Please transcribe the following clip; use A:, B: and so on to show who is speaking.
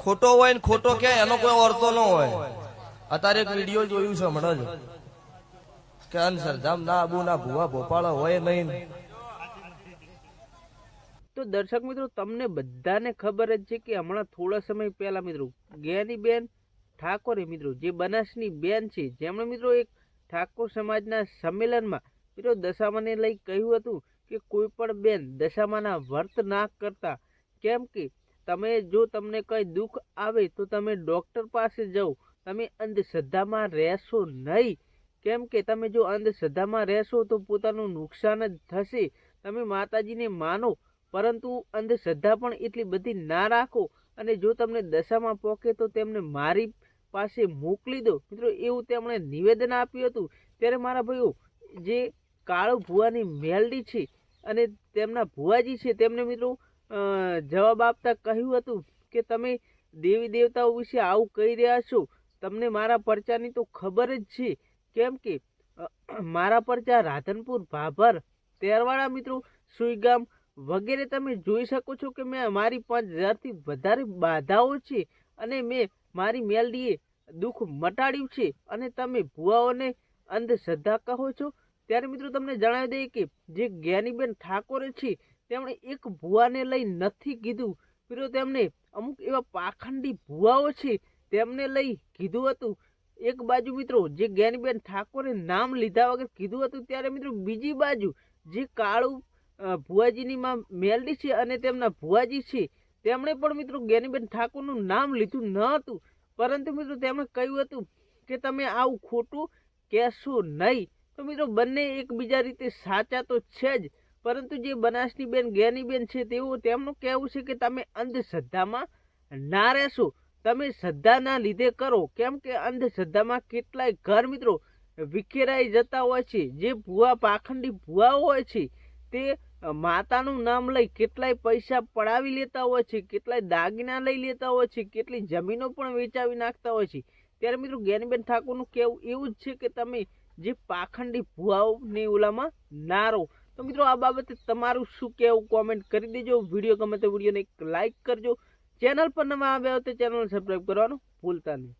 A: ખોટો હોય ને ખોટો કે એનો કોઈ અર્થો ન હોય। અત્યારે એક વિડીયો જોયું છે હમણાં જ કે અંધશ્રદ્ધામ ના આબુ ના ભુવા ભોપાળા હોય નહીં।
B: તો દર્શક મિત્રો તમને બધાને ખબર જ છે કે હમણાં થોડા સમય પહેલા મિત્રો જ્ઞાનીબેન ઠાકોરે મિત્રો જે બનાસની બેન છે જેમણે મિત્રો એક ઠાકોર સમાજના સંમેલનમાં મિત્રો દશામાને લઈ કહ્યું હતું કે કોઈ પણ બેન દશામાના વ્રત ના કરતા, કેમ કે તમે જો તમને કઈ દુઃખ આવે તો તમે ડોક્ટર પાસે જાઓ, તમે અંધશ્રદ્ધામાં રહેશો નહીં। કેમ કે તમે જો અંધશ્રદ્ધામાં રહેશો તો પોતાનું નુકસાન જ થશે। તમે માતાજીને માનો પરંતુ અંધશ્રદ્ધા પણ એટલી બધી ના રાખો, અને જો તમને દશામાં પોકે તો તેમને મારી પાસે મોકલી દો મિત્રો, એવું તેમણે નિવેદન આપ્યું હતું। ત્યારે મારા ભાઈઓ, જે કાળુ ભુવાની મેલડી છે અને તેમના ભુવાજી છે તેમને મિત્રો જવાબ આપતા કહ્યું હતું કે તમે દેવી દેવતાઓ વિશે આવું કહી રહ્યા છો, તમને મારા પરચાની તો ખબર જ છે। કેમ કે મારા પરચા રાધનપુર, ભાભર, તેરવાડા મિત્રો, સુઈગામ વગેરે તમે જોઈ શકો છો કે મેં મારી 5000થી વધારે બાધાઓ છે અને મેં મારી મેલડીએ દુઃખ મટાડ્યું છે, અને તમે ભુવાઓને અંધશ્રદ્ધા કહો છો। ત્યારે મિત્રો તમને જણાવી દઈએ કે જે જ્ઞાનીબેન ઠાકોરે છે તેમણે એક ભુવાને લઈ નથી કીધું મિત્રો, તેમને અમુક એવા પાખંડી ભુવાઓ છે તેમને લઈ કીધું હતું। એક બાજુ મિત્રો જે જ્ઞાનીબેન ઠાકોરે નામ લીધા વગર કીધું હતું, ત્યારે મિત્રો બીજી બાજુ જે કાળુ ભુવાજીની માં મેલડી છે અને તેમના ભુવાજી છે તેમણે પણ મિત્રો જ્ઞાનીબેન ઠાકોરનું નામ લીધું ન હતું, પરંતુ મિત્રો તેમણે કહ્યું હતું કે તમે આવું ખોટું કહેશો નહીં। તો મિત્રો બંને એકબીજા રીતે સાચા તો છે જ, પરંતુ જે બનાસની બેન જ્ઞાનીબેન છે તેમનું કહેવું છે કે તમે અંધશ્રદ્ધામાં ના રહેશો, તમે શ્રદ્ધાના લીધે કરો। કેમ કે અંધશ્રદ્ધામાં કેટલાય ઘર મિત્રો વિખેરાઈ જતા હોય છે। જે ભુવા પાખંડી ભુવાઓ હોય છે તે માતાનું નામ લઈ કેટલાય પૈસા પડાવી લેતા હોય છે, કેટલાય દાગીના લઈ લેતા હોય છે, કેટલી જમીનો પણ વેચાવી નાખતા હોય છે। ત્યારે મિત્રો જ્ઞાનીબેન ઠાકોરનું કહેવું એવું જ છે કે તમે જે પાખંડી ભુવાઓની ઓલામાં ના રહો। તો મિત્રો આ બાબતે તમારું શું કહેવું કોમેન્ટ કરી દેજો। વિડીયો ગમે તો વિડીયોને એક લાઈક કરજો, ચેનલ પર નવા આવ્યા હોય તો ચેનલ સબસ્ક્રાઈબ કરવાનું ભૂલતા નહીં।